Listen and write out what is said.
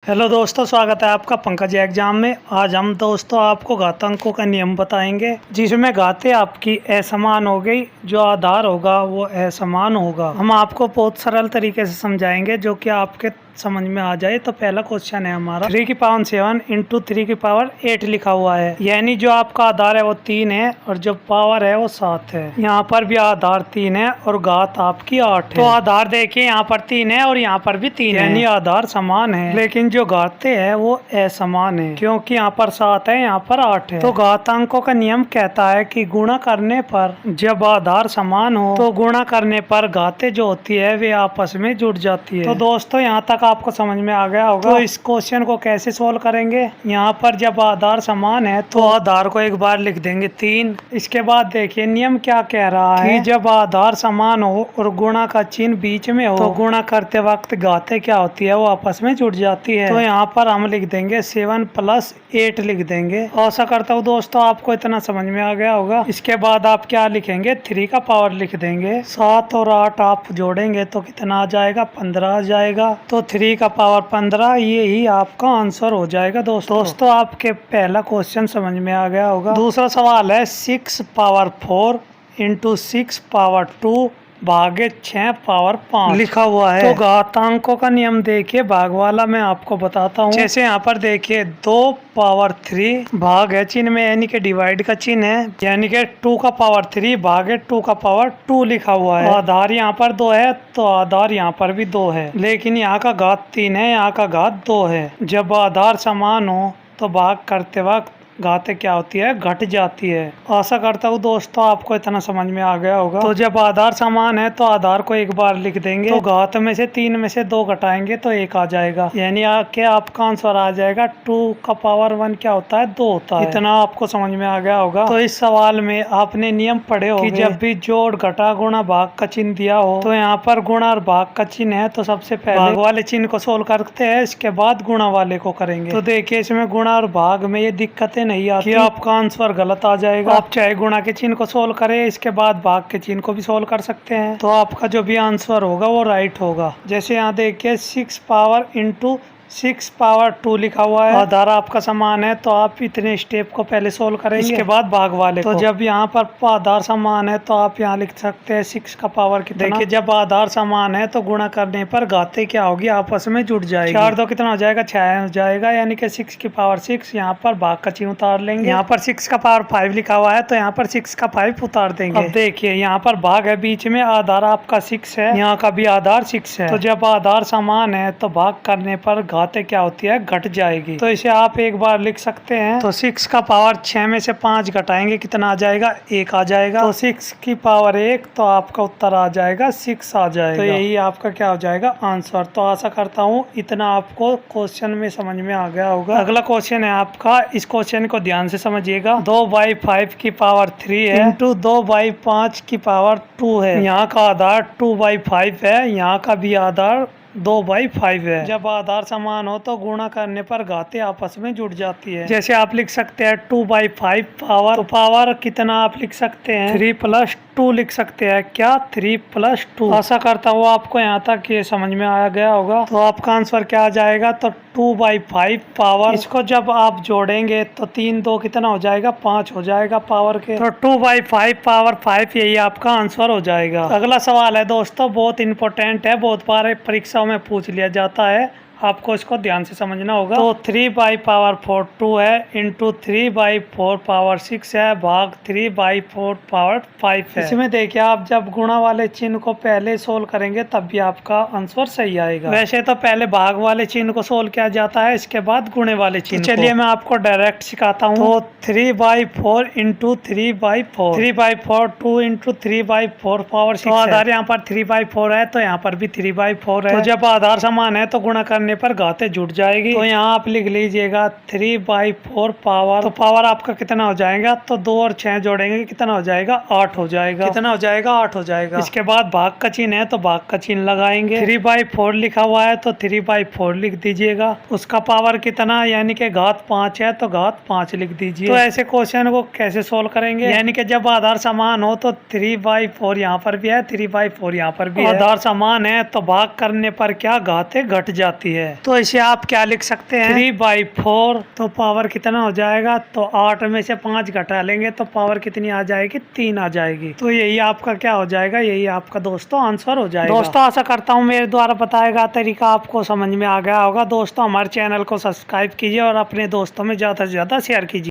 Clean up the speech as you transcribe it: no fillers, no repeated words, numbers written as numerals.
Hello दोस्तों, स्वागत है आपका पंकज एग्जाम में। आज हम दोस्तों आपको घातांकों का नियम बताएंगे, जिसमें घातें आपकी असमान हो गई, जो आधार होगा वो असमान होगा। हम आपको बहुत सरल तरीके से समझाएंगे जो कि आपके समझ में आ जाए। तो पहला क्वेश्चन है हमारा 3 की पावर 7 इंटू 3 की पावर 8 लिखा हुआ है, यानी जो आपका आधार है वो 3 है और जो पावर है वो 7 है। यहाँ पर भी आधार 3 है और घात आपकी 8 है। तो आधार देखिए, यहाँ पर 3 है और यहाँ पर भी 3 है, यानी आधार समान है, लेकिन जो घातें है वो असमान है, क्योंकि यहाँ पर 7 है, यहाँ पर 8 है। तो घातांकों का नियम कहता है कि गुणा करने पर जब आधार समान हो तो गुणा करने पर घातें जो होती है वे आपस में जुड़ जाती है। तो दोस्तों यहाँ तक आपको समझ में आ गया होगा। तो इस क्वेश्चन को कैसे सोल्व करेंगे, यहाँ पर जब आधार समान है तो आधार को एक बार लिख देंगे 3। इसके बाद देखिए नियम क्या कह रहा है कि जब आधार समान हो और गुणा का चिन्ह बीच में हो तो गुणा करते वक्त घातें क्या होती है वो आपस में जुड़ जाती है। तो यहाँ पर हम लिख देंगे 7 + 8 लिख देंगे। आशा करता हूँ दोस्तों आपको इतना समझ में आ गया होगा। इसके बाद आप क्या लिखेंगे, 3 का पावर लिख देंगे। 7 और 8 आप जोड़ेंगे तो कितना आ जाएगा, 15 आ जाएगा। तो 3 का पावर 15, ये ही आपका आंसर हो जाएगा। दोस्तों आपके पहला क्वेश्चन समझ में आ गया होगा। दूसरा सवाल है 6 पावर 4 इंटू 6 पावर 2 भागे 6 पावर 5 लिखा हुआ है। तो घातांकों का नियम देखिए, भाग वाला मैं आपको बताता हूँ। जैसे यहाँ पर देखिए 2 पावर 3 भाग है चिन्ह में, यानी कि डिवाइड का चिन्ह है, यानी कि 2 का पावर 3 भागे 2 का पावर 2 लिखा हुआ है। आधार यहाँ पर 2 है तो आधार यहाँ पर भी 2 है, लेकिन यहाँ का घात 3 है, यहाँ का घात 2 है। जब आधार समान हो तो भाग करते वक्त घातें क्या होती है, घट जाती है। आशा करता हूँ दोस्तों आपको इतना समझ में आ गया होगा। तो जब आधार समान है तो आधार को एक बार लिख देंगे, तो घात में से 3 में से 2 घटाएंगे तो 1 आ जाएगा, यानी आके आपका आंसर आ जाएगा 2 का पावर 1 क्या होता है, 2 होता है। इतना आपको समझ में आ गया होगा। तो इस सवाल में आपने नियम पढ़े हो कि जब भी जोड़ घटा गुणा भाग का चिन्ह दिया हो तो यहाँ पर गुणा और भाग का चिन्ह है तो सबसे पहले भाग वाले चिन्ह को सोल्व करते हैं, इसके बाद गुणा वाले को करेंगे। तो देखिए इसमें गुणा और भाग में ये दिक्कतें नहीं आती, आपका आंसर गलत आ जाएगा। आप चाहे गुणा के चिन्ह को सोल्व करें, इसके बाद भाग के चिन्ह को भी सोल्व कर सकते हैं, तो आपका जो भी आंसर होगा वो राइट होगा। जैसे यहाँ देखिए 6 पावर इंटू 6 पावर 2 लिखा हुआ है, आधार आपका समान है तो आप इतने स्टेप को पहले सोल्व करेंगे, इसके बाद भाग वाले को। जब यहाँ पर आधार समान है तो आप यहाँ लिख सकते हैं 6 का पावर कितना। देखिए जब आधार समान है तो गुणा करने पर घातें क्या होगी, आपस में जुड़ जाएगी। 4 2 कितना हो जाएगा, 6 हो जाएगा, यानी कि 6 की पावर 6। यहाँ पर भाग का चिन्ह उतार लेंगे। यहाँ पर 6 का पावर 5 लिखा हुआ है तो यहाँ पर 6 का 5 उतार देंगे। अब देखिए यहाँ पर भाग है बीच में, आधार आपका 6 है, यहाँ का भी आधार 6 है। तो जब आधार समान है तो भाग करने पर घातें क्या होती है, घट जाएगी। तो इसे आप एक बार लिख सकते हैं। तो 6 का पावर 6 में से 5 घटाएंगे कितना आ जाएगा, 1 आ जाएगा। तो 6 की पावर 1 तो आपका उत्तर आ जाएगा 6 आ जाएगा। तो यही आपका क्या हो जाएगा, आंसर। तो आशा करता हूँ इतना आपको क्वेश्चन में समझ में आ गया होगा। अगला क्वेश्चन है आपका, इस क्वेश्चन को ध्यान से समझिएगा। 2/5 की पावर 3 है इंटू 2/5 की पावर 2 है। यहाँ का आधार 2/5 है, यहाँ का भी आधार 2/5 है। जब आधार समान हो तो गुणा करने पर घातें आपस में जुड़ जाती है। जैसे आप लिख सकते हैं 2/5 पावर, तो पावर कितना आप लिख सकते हैं, 3 + 2 लिख सकते हैं। क्या, 3 + 2। आशा करता हूँ आपको यहाँ तक ये समझ में आ गया होगा। तो आपका आंसर क्या आ जाएगा, तो 2/5 पावर, इसको जब आप जोड़ेंगे तो 3 2 कितना हो जाएगा, 5 हो जाएगा पावर के। तो 2/5 पावर 5 यही आपका आंसर हो जाएगा। अगला सवाल है दोस्तों, बहुत इंपॉर्टेंट है, बहुत बार परीक्षा में पूछ लिया जाता है, आपको इसको ध्यान से समझना होगा। तो 3/4 2 है इंटू 3/4 पावर 6 है भाग 3/4 पावर 5 है। इसमें देखिए आप जब गुणा वाले चिन्ह को पहले सोल्व करेंगे तब भी आपका आंसर सही आएगा। वैसे तो पहले भाग वाले चिन्ह को सोल्व किया जाता है, इसके बाद गुणे वाले चिन्ह। तो चलिए मैं आपको डायरेक्ट सिखाता हूँ। तो 3/4 इंटू 3/4, 3/4 2 इंटू 3/4 पावर 6। तो आधार यहाँ पर 3/4 है तो यहाँ पर भी 3/4 है। तो जब आधार समान है तो गुणा करने पर घातें जुड़ जाएगी। तो यहाँ आप लिख लीजिएगा 3/4 पावर, तो पावर आपका कितना हो जाएगा, तो 2 और 6 जोड़ेंगे कितना हो जाएगा, 8 हो जाएगा। कितना हो जाएगा, 8 हो जाएगा। इसके बाद भाग का चिन्ह है तो भाग का चिन्ह लगाएंगे। 3/4 लिखा हुआ है तो 3/4 लिख दीजिएगा। उसका पावर कितना, यानी कि घात 5 है तो घात 5 लिख दीजिए। तो ऐसे क्वेश्चन को कैसे सोल्व करेंगे, यानी कि जब आधार समान हो तो 3/4 यहाँ पर भी है, 3/4 यहाँ पर भी है। आधार समान है तो भाग करने पर क्या, घातें घट जाती है। है। तो इसे आप क्या लिख सकते हैं 3/4। तो पावर कितना हो जाएगा, तो 8 में से 5 घटा लेंगे तो पावर कितनी आ जाएगी, 3 आ जाएगी। तो यही आपका क्या हो जाएगा, यही आपका दोस्तों आंसर हो जाएगा। दोस्तों आशा करता हूँ मेरे द्वारा बताया गया तरीका आपको समझ में आ गया होगा। दोस्तों हमारे चैनल को सब्सक्राइब कीजिए और अपने दोस्तों में ज़्यादा से ज़्यादा शेयर कीजिए।